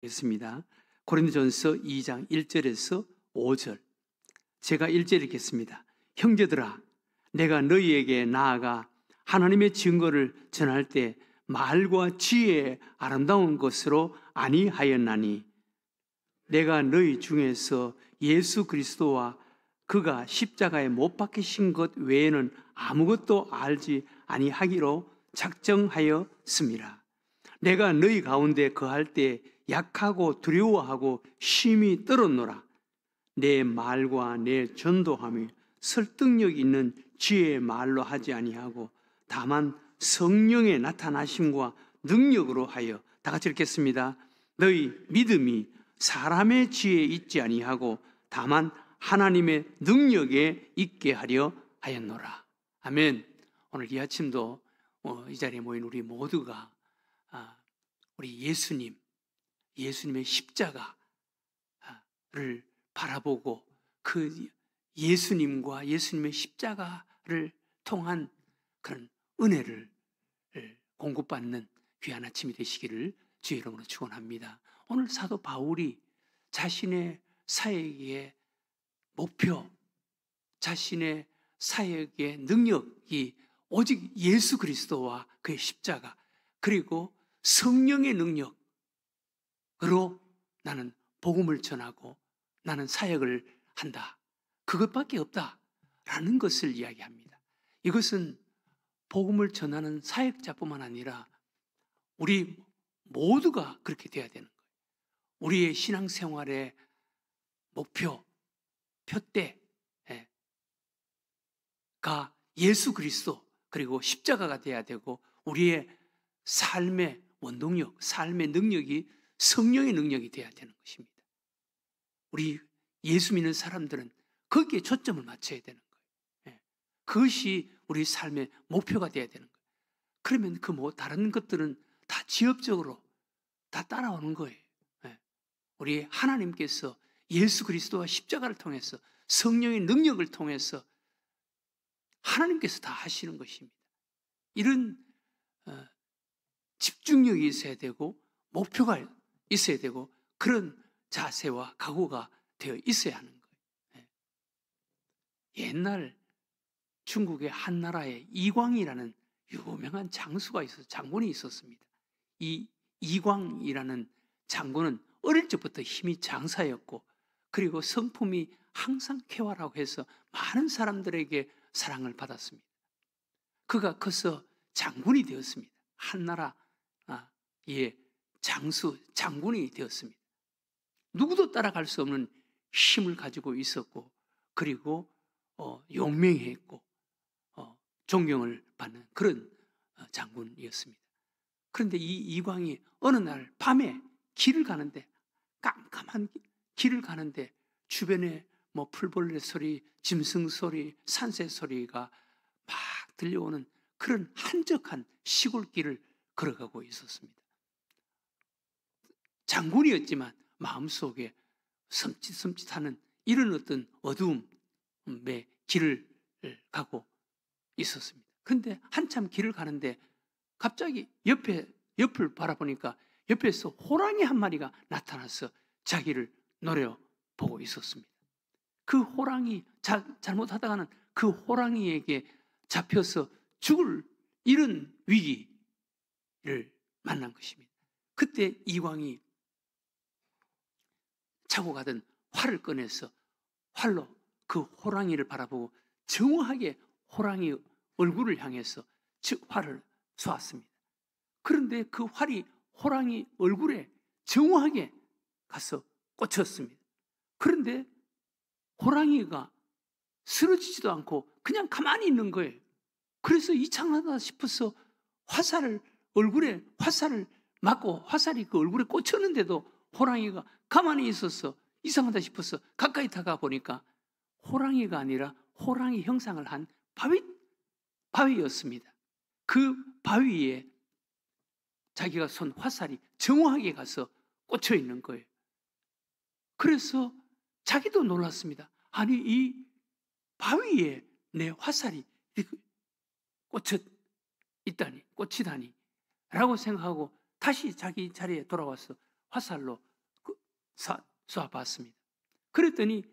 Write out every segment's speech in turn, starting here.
겠습니다. 고린도전서 2장 1절에서 5절. 제가 1절 읽겠습니다. 형제들아, 내가 너희에게 나아가 하나님의 증거를 전할 때 말과 지혜의 아름다운 것으로 아니하였나니 내가 너희 중에서 예수 그리스도와 그가 십자가에 못 박히신 것 외에는 아무것도 알지 아니하기로 작정하였습니다. 내가 너희 가운데 거할 때 약하고 두려워하고 심히 떨었노라. 내 말과 내 전도함이 설득력 있는 지혜의 말로 하지 아니하고 다만 성령의 나타나심과 능력으로 하여, 다 같이 읽겠습니다. 너희 믿음이 사람의 지혜에 있지 아니하고 다만 하나님의 능력에 있게 하려 하였노라. 아멘. 오늘 이 아침도 이 자리에 모인 우리 모두가 우리 예수님의 십자가를 바라보고 그 예수님과 예수님의 십자가를 통한 그런 은혜를 공급받는 귀한 아침이 되시기를 주의 이름으로 축원합니다. 오늘 사도 바울이 자신의 사역의 목표, 자신의 사역의 능력이 오직 예수 그리스도와 그의 십자가, 그리고 성령의 능력으로 나는 복음을 전하고 나는 사역을 한다, 그것밖에 없다라는 것을 이야기합니다. 이것은 복음을 전하는 사역자뿐만 아니라 우리 모두가 그렇게 돼야 되는 거예요. 우리의 신앙생활의 목표, 표대가 예수 그리스도 그리고 십자가가 돼야 되고, 우리의 삶의 원동력, 삶의 능력이 성령의 능력이 돼야 되는 것입니다. 우리 예수 믿는 사람들은 거기에 초점을 맞춰야 되는 거예요. 그것이 우리 삶의 목표가 돼야 되는 거예요. 그러면 다른 것들은 다 지엽적으로 다 따라오는 거예요. 우리 하나님께서 예수 그리스도와 십자가를 통해서 성령의 능력을 통해서 하나님께서 다 하시는 것입니다. 이런 집중력이 있어야 되고 목표가 있어야 되고 그런 자세와 각오가 되어 있어야 하는 거예요. 옛날 중국의 한 나라에 이광이라는 유명한 장군이 있었습니다. 이 이광이라는 장군은 어릴 적부터 힘이 장사였고, 그리고 성품이 항상 쾌활하고 해서 많은 사람들에게 사랑을 받았습니다. 그가 커서 장군이 되었습니다. 한 나라의 장군이 되었습니다. 누구도 따라갈 수 없는 힘을 가지고 있었고, 그리고 용맹했고 존경을 받는 그런 장군이었습니다. 그런데 이 이광이 어느 날 밤에 길을 가는데, 깜깜한 길을 가는데 주변에 풀벌레 소리, 짐승 소리, 산새 소리가 막 들려오는 그런 한적한 시골길을 걸어가고 있었습니다. 장군이었지만 마음속에 섬찟섬찟하는 이런 어떤 어두움의 길을 가고 있었습니다. 그런데 한참 길을 가는데 갑자기 옆을 바라보니까 옆에서 호랑이 한 마리가 나타나서 자기를 노려보고 있었습니다. 그 호랑이, 잘못하다가는 그 호랑이에게 잡혀서 죽을 이런 위기를 만난 것입니다. 그때 이광이 차고 가던 활을 꺼내서 활로 그 호랑이를 바라보고 정확하게 호랑이 얼굴을 향해서 활을 쏘았습니다. 그런데 그 활이 호랑이 얼굴에 정확하게 가서 꽂혔습니다. 그런데 호랑이가 쓰러지지도 않고 그냥 가만히 있는 거예요. 그래서 이상하다 싶어서 얼굴에 화살을 맞고 화살이 그 얼굴에 꽂혔는데도 호랑이가 가만히 있어서 이상하다 싶어서 가까이 다가 보니까 호랑이가 아니라 호랑이 형상을 한 바위였습니다. 그 바위에 자기가 쏜 화살이 정확하게 가서 꽂혀 있는 거예요. 그래서 자기도 놀랐습니다. 아니, 이 바위에 내 화살이 꽂히다니 라고 생각하고 다시 자기 자리에 돌아와서 화살로 쏴봤습니다. 그랬더니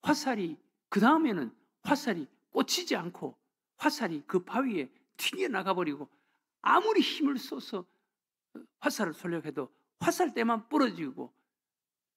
화살이, 그 다음에는 화살이 꽂히지 않고 화살이 그 바위에 튕겨나가버리고, 아무리 힘을 써서 화살을 쏘려고 해도 화살대만 부러지고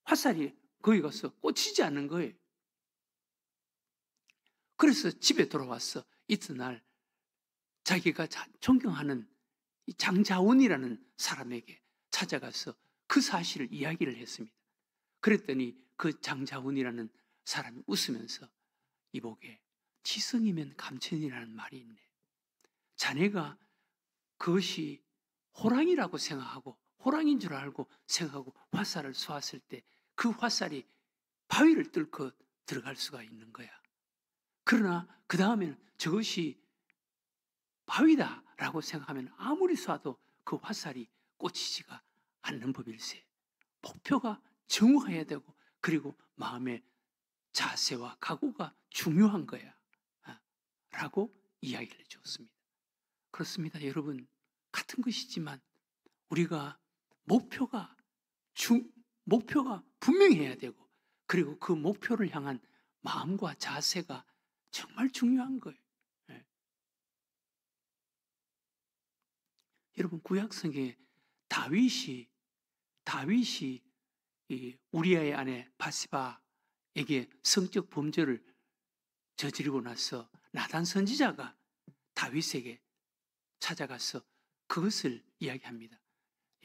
화살이 거기 가서 꽂히지 않는 거예요. 그래서 집에 돌아와서 이튿날 자기가 존경하는 장자원이라는 사람에게 찾아가서 그 사실을 이야기를 했습니다. 그랬더니 그 장자원이라는 사람이 웃으면서, 이복에 지성이면 감천이라는 말이 있네. 자네가 그것이 호랑이라고 생각하고 호랑이인 줄 알고 생각하고 화살을 쏘았을 때 그 화살이 바위를 뚫고 들어갈 수가 있는 거야. 그러나 그 다음에는 저것이 바위다라고 생각하면 아무리 쏴도 그 화살이 꽂히지가 않는 법일세. 목표가 정확해야 되고, 그리고 마음의 자세와 각오가 중요한 거야 라고 이야기를 해주었습니다. 그렇습니다. 여러분, 같은 것이지만 우리가 목표가 분명해야 되고, 그리고 그 목표를 향한 마음과 자세가 정말 중요한 거예요. 네. 여러분, 구약성경에 다윗이 이 우리아의 아내 바시바에게 성적 범죄를 저지르고 나서 나단 선지자가 다윗에게 찾아가서 그것을 이야기합니다.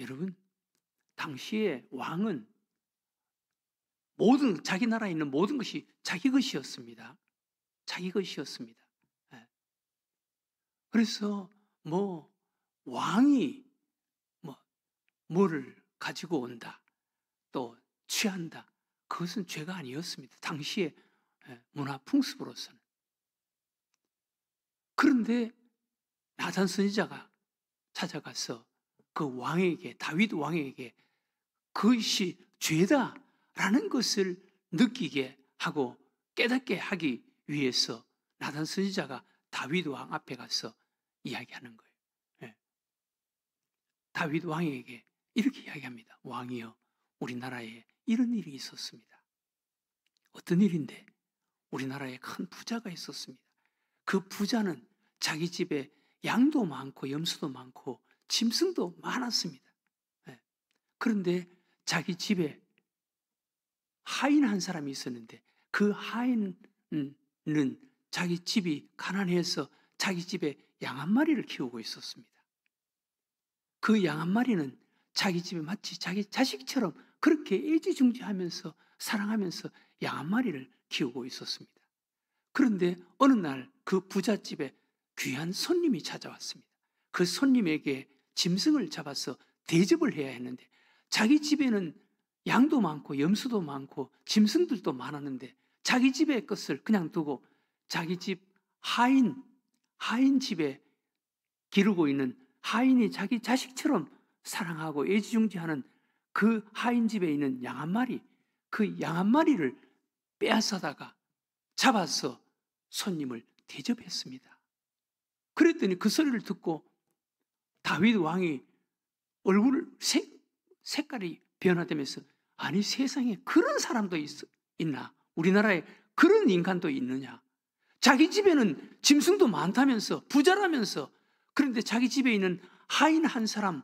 여러분, 당시에 왕은 자기 나라에 있는 모든 것이 자기 것이었습니다. 자기 것이었습니다. 그래서 왕이 뭐를 가지고 온다, 또 취한다, 그것은 죄가 아니었습니다. 당시의 문화 풍습으로서는. 그런데 나단 선지자가 찾아가서 그 왕에게, 다윗 왕에게 그것이 죄다라는 것을 느끼게 하고 깨닫게 하기 위해서 나단 선지자가 다윗 왕 앞에 가서 이야기하는 거예요. 다윗 왕에게 이렇게 이야기합니다. 왕이여, 우리나라에 이런 일이 있었습니다. 어떤 일인데? 우리나라에 큰 부자가 있었습니다. 그 부자는 자기 집에 양도 많고 염소도 많고 짐승도 많았습니다. 그런데 자기 집에 하인 한 사람이 있었는데, 그 하인은 자기 집이 가난해서 자기 집에 양 한 마리를 키우고 있었습니다. 그 양 한 마리는 자기 집에 마치 자기 자식처럼 그렇게 애지중지하면서 사랑하면서 양 한 마리를 키우고 있었습니다. 그런데 어느 날 그 부잣집에 귀한 손님이 찾아왔습니다. 그 손님에게 짐승을 잡아서 대접을 해야 했는데, 자기 집에는 양도 많고 염소도 많고 짐승들도 많았는데 자기 집의 것을 그냥 두고 자기 집 하인 집에 기르고 있는, 하인이 자기 자식처럼 사랑하고 애지중지하는 그 하인 집에 있는 양 한 마리, 그 양 한 마리를 빼앗아다가 잡아서 손님을 대접했습니다. 그랬더니 그 소리를 듣고 다윗 왕이 얼굴 색깔이 변화되면서, 아니, 세상에 그런 사람도 있나? 우리나라에 그런 인간도 있느냐? 자기 집에는 짐승도 많다면서, 부자라면서, 그런데 자기 집에 있는 하인 한 사람,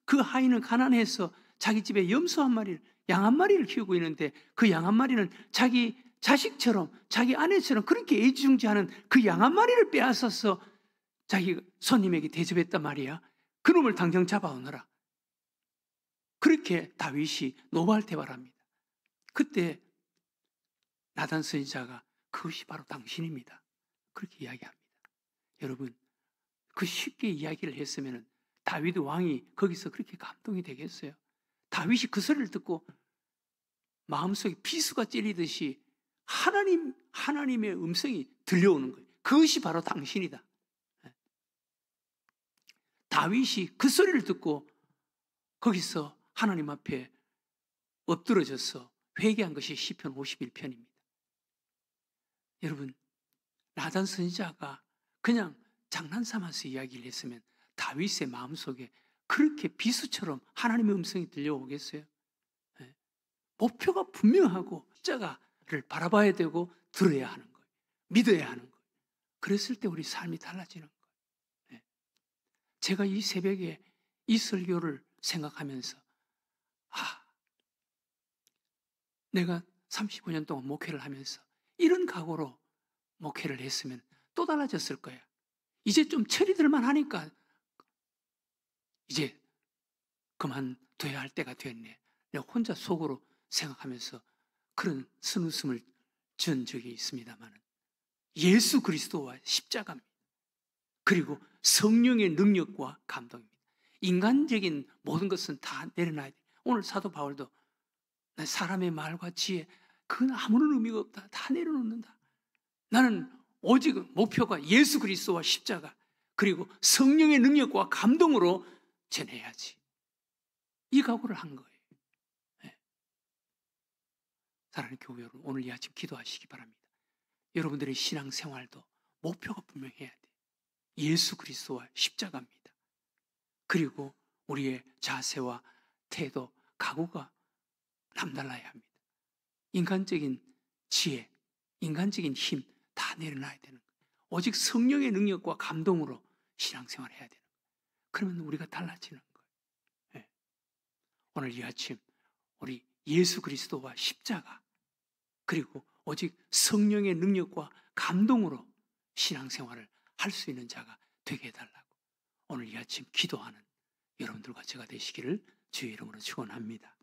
그 하인은 가난해서 자기 집에 염소 한 마리를, 양 한 마리를 키우고 있는데, 그 양 한 마리는 자기 자식처럼, 자기 아내처럼 그렇게 애지중지하는 그 양 한 마리를 빼앗아서 자기 손님에게 대접했단 말이야. 그놈을 당장 잡아오너라. 그렇게 다윗이 노발대발합니다. 그때 나단 선지자가, 그것이 바로 당신입니다, 그렇게 이야기합니다. 여러분, 그 쉽게 이야기를 했으면 다윗 왕이 거기서 그렇게 감동이 되겠어요? 다윗이 그 소리를 듣고 마음속에 비수가 찔리듯이 하나님의 음성이 들려오는 거예요. 그것이 바로 당신이다. 다윗이 그 소리를 듣고 거기서 하나님 앞에 엎드러져서 회개한 것이 시편 51편입니다. 여러분, 나단 선지자가 그냥 장난삼아서 이야기를 했으면 다윗의 마음속에 그렇게 비수처럼 하나님의 음성이 들려오겠어요? 목표가 분명하고 십자가를 바라봐야 되고 들어야 하는 거예요. 믿어야 하는 거예요. 그랬을 때 우리 삶이 달라지는 거예요. 네. 제가 이 새벽에 이 설교를 생각하면서 내가 35년 동안 목회를 하면서 이런 각오로 목회를 했으면 또 달라졌을 거야. 이제 좀 철이 들만 하니까 이제 그만둬야 할 때가 됐네. 내가 혼자 속으로 생각하면서 그런 쓴웃음을 지은 적이 있습니다만 예수 그리스도와 십자가입니다. 그리고 성령의 능력과 감동입니다. 인간적인 모든 것은 다 내려놔야 돼. 오늘 사도 바울도 사람의 말과 지혜 그건 아무런 의미가 없다. 다 내려놓는다. 나는 오직 목표가 예수 그리스도와 십자가 그리고 성령의 능력과 감동으로 전해야지. 이 각오를 한 거예요. 네. 사랑하는 교회 여러분, 오늘 이 아침 기도하시기 바랍니다. 여러분들의 신앙생활도 목표가 분명해야 돼요. 예수 그리스도와 십자가입니다. 그리고 우리의 자세와 태도, 각오가 남달라야 합니다. 인간적인 지혜, 인간적인 힘 다 내려놔야 되는 거예요. 오직 성령의 능력과 감동으로 신앙생활을 해야 되는 거예요. 그러면 우리가 달라지는 거예요. 네. 오늘 이 아침 우리 예수 그리스도와 십자가 그리고 오직 성령의 능력과 감동으로 신앙생활을 할 수 있는 자가 되게 해달라고 오늘 이 아침 기도하는 여러분들과 제가 되시기를 주의 이름으로 축원합니다.